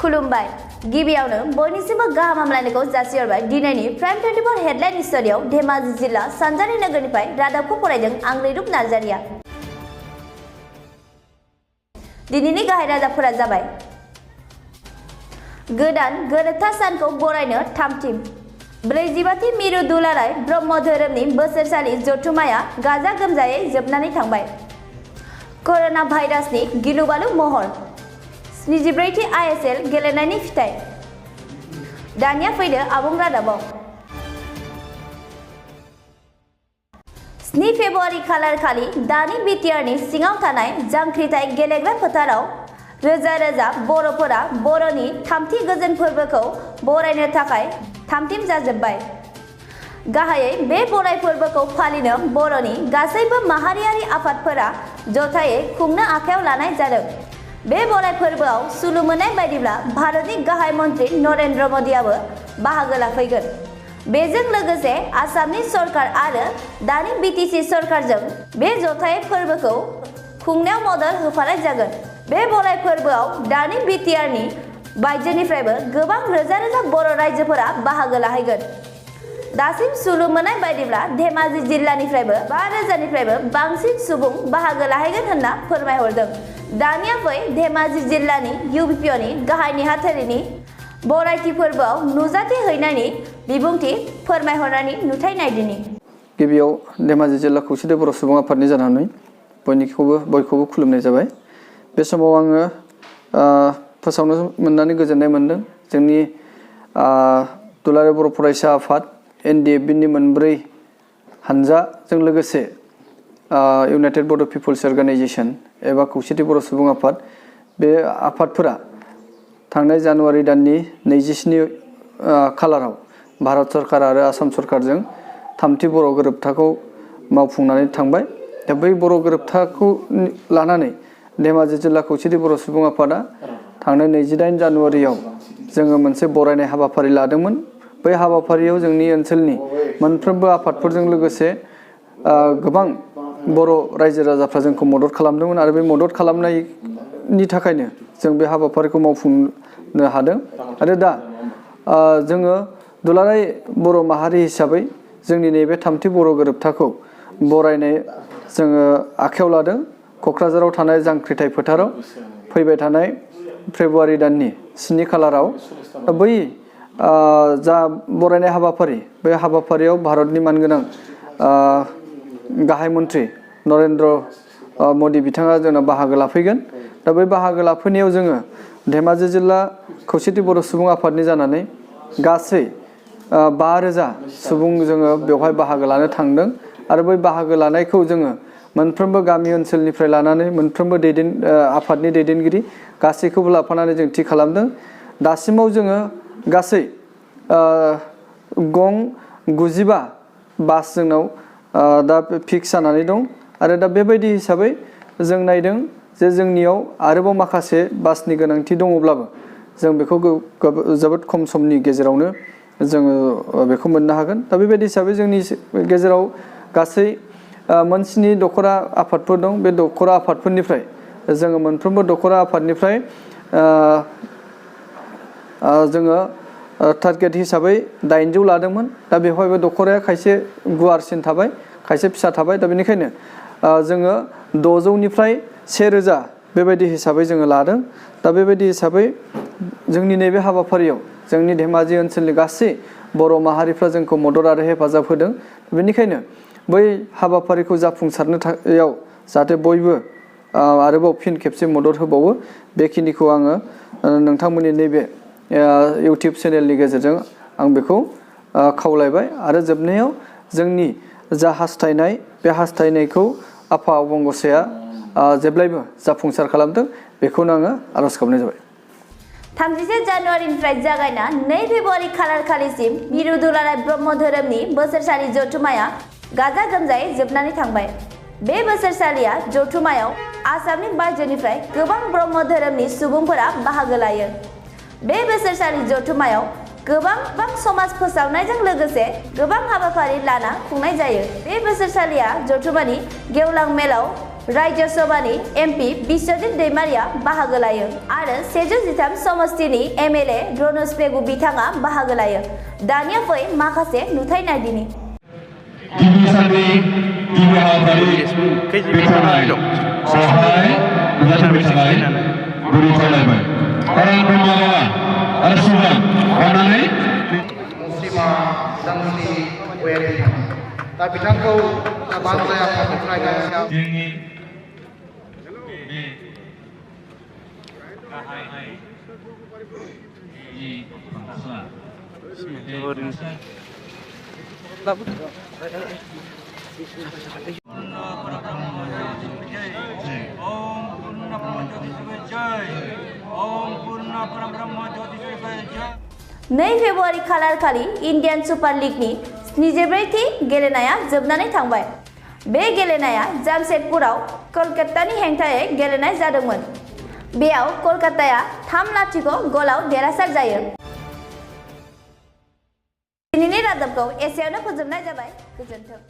खुलुमबाय गिबियावनो बयनिसिमबो गाहाम हामलायनायखौ जासिहरबाय। दिनैनि प्राइम 24 हेडलाइन स्टुडियाव धेमाजि जिल्ला सानजारि नगरनिफ्राय रादाबखौ फरायदों आं रैरुब नार्जारिया। दिनैनि गाहाय रादाबफोरा जाबाय गोदान गोरोबथा सानखौ बरायनो थामथिम 45थि मिरु दुलाराय ब्रह्म धोरोमनि बोसोरसालि जथुम्माया गाजा गोमजायै जोबनानै थांबाय। कर'ना भाइरासनि गिलुबालु महर 74थि ISL गेलेनायनि फिथाइ। दानिया फैदो आबुं रादाबाव। 7 फेब्रुवारि खालारखालि दानि बिटिआरनि सिङाव थानाय जांख्रिथाय गेलेग्रा फोथाराव रोजा रोजा बर'फोरा बर'नि थामथि गोजोन फोरबोखौ बरायनो थाखाय थामथिम जाजोब्बाय। गाहायै बे बराय फोरबोखौ फालिनो बर'नि गासैबो माहारियारि आफादफोरा जथायै खुंनो आखायाव लानाय जादों। बे बराय फोरबोआव सुलु मोननाय बायदिब्ला भारतनि गाहाय मन्त्रि नरेन्द्र मदिआबो बाहागो लाफैगोन। बेजों लोगोसे आसामनि सरकार आरो दानि BTC सरकारजों बे जथायै फोरबोखौ खुंनायाव मदद होफानाय जागोन। बे बराय फोरबोआव दानि बिटिआरनि बायजोनिफ्रायबो गोबां रोजा रोजा बर' रायजोफोरा बाहागो लाहैगोन। दासिम सुलु मोननाय बायदिब्ला धेमाजि जिल्लानिफ्रायबो 5,000निफ्रायबो बांसिन सुबुं बाहागो लाहैगोन होनना फोरमायहरदों। दानिया फै धेमाजि जिल्लानि UBPनि गाहाय नेहाथारिनि बरायथि फोरबोआव नुजाथि हैनायनि बिबुंथि फोरमायहरनायनि नुथाय नायदिनि। गिबियाव धेमाजि जिल्ला खौसेथि बर' सुबुं आफादनि जानानै बयखौबो खुलुमनाय जाबाय। बे समाव आङो फोसावनो मोननानै गोजोननाय मोनदों। जोंनि दुलाराय बर' फरायसा आफाद NDFBनि मोनब्रै हानजाजों लोगोसे इउनाइटेड बड' पिपल्स अर्गानाइजेसन एबा खौसेथि बर' सुबुं आफाद बे आफादफोरा थांनाय जानुवारि दाननि 27 खालाराव भारत सरकार आरो आसाम सरकारजों थामथि बर' गोरोबथाखौ मावफुंनानै थांबाय। दा बै बर' गोरोबथाखौ लानानै धेमाजि जिल्ला खौसेथि बर' सुबुं आफादा थांनाय 28 जानुवारियाव जोङो मोनसे बरायनाय हाबाफारि लादोंमोन। बै हाबाफारियाव जोंनि ओनसोलनि मोनफ्रोमबो आफादफोरजों लोगोसे गोबां बर' रायजो राजाफ्रा जोंखौ मदद खालामदोंमोन आरो बे मदद खालामनायनि थाखायनो जों बे हाबाफारिखौ मावफुंनो हादों। आरो दा जोङो दुलाराय बर' माहारि हिसाबै जोंनि नैबे थामथि बर' गोरोबथाखौ बरायनाय जोङो आखायाव लादों। क'क्राझाराव थानाय जांख्रिथाय फोथाराव फैबाय थानाय फेब्रुवारि दाननि 7 खालाराव बै जा बरायनाय हाबाफारि बे हाबाफारियाव भारतनि मानगोनां गाहाय मन्त्रि नरेन्द्र मदि बिथाङा जोंना बाहागो लाफैगोन। दा बै बाहागो लाफैनायाव जोङो धेमाजि जिल्ला खौसेथि बर' सुबुं आफादनि जानानै गासै 5,000 सुबुं जोङो बेवहाय बाहागो लानो थांदों। आरो बै बाहागो लानायखौ जोङो मोनफ्रोमबो गामि ओनसोलनिफ्राय लानानै मोनफ्रोमबो आफादनि दैदेनगिरि गासैखौबो लाफानानै जों थि खालामदों। दासिमाव जोङो गासै गं 95 बास जोंनाव दा फिक्स जानानै दं। आरो दा बेबायदि हिसाबै जों नायदों जे जोंनियाव आरोबाव माखासे बासनि गोनांथि दङब्लाबो जों बेखौ जोबोद खम समनि गेजेरावनो जोङो बेखौ मोननो हागोन। दा बेबायदि हिसाबै जोंनि गेजेराव गासै मोन7 दखरा आफादफोर दं। बे दखरा आफादफोरनिफ्राय जोङो मोनफ्रोमबो दखरा आफादनिफ्राय जोङो टारगेट हिसाबै 800 लादोंमोन। दा बेवहायबो दखराया खायसे गुवारसिन थाबाय खायसे फिसा थाबाय। दा बेनिखायनो जोङो 600निफ्राय 1000 बेबायदि हिसाबै जोङो लादों। दा बेबायदि हिसाबै जोंनि नैबे हाबाफारियाव जोंनि धेमाजि ओनसोलनि गासै बर' माहारिफ्रा जोंखौ मदद आरो हेफाजाब होदों। बेनिखायनो बै हाबाफारिखौ जाफुंसारनो थाखायाव जाहाथे बयबो आरोबाव फिन खेबसे मदद होबावो बेखिनिखौ आङो नोंथांमोननि नैबे इउटिउब चेनेलनि गेजेरजों आं बेखौ खावलायबाय। आरो जोबनायाव जोंनि जा हास्थायनाय बे हास्थायनायखौ आफा अबंगसाया जेब्लायबो जाफुंसार खालामदों बेखौनो आङो आर'ज गाबनाय जाबाय। 31 जानुवारिनिफ्राय जागायना 2 फेब्रुवारि खालारखालिसिम मिरु दुलाराय ब्रह्म धोरोमनि बोसोरसालि जथुम्माया गाजा गोमजायै जोबनानै थांबाय। बे बोसोरसालिया जथुम्मायाव आसामनि बायजोनिफ्राय गोबां ब्रह्म धोरोमनि सुबुंफोरा बाहागो लायो। बे बोसोरसालि जथुम्मायाव गोबां समाज फोसावनायजों लोगोसे गोबां हाबाफारि लाना खुंनाय जायो। बे बोसोरसालिया जथुम्मानि गेवलां मेलाव राज्य सभानि एमपि बिश्वजित दैमारिया बाहागो लायो आरो 113 समस्तिनि एमएलए रनज पेगु बिथाङा बाहागो लायो। दानिया फै माखासे नुथाय नायदिनि। गिबि साननि गिबि हाबाफारि बेखेवनाय सहाय नुजाथिनो थाखाय गुरु खावलायबाय। अरां ब्रह्मबाबा आरो सुबुं अननानै मुस्लिमा जांस्रि गयारि दा बिथांखौ बांलाय आफादनिफ्राय जोंनि नै फेब्रुवारि खालार खालि इन्डियान सुपार लीगनि 74थि गेलेनाया जोबनानै थांबाय। बे गेलेनाया जामशेदपुराव कलकातानि हेंथायै गेलेनाय जादोंमोन। बेयाव कलकाताया 3-0 गलाव देरहासार जायो। दिनैनि रादाबखौ एसेयावनो फोजोबनाय जाबाय। गोजोन्थों।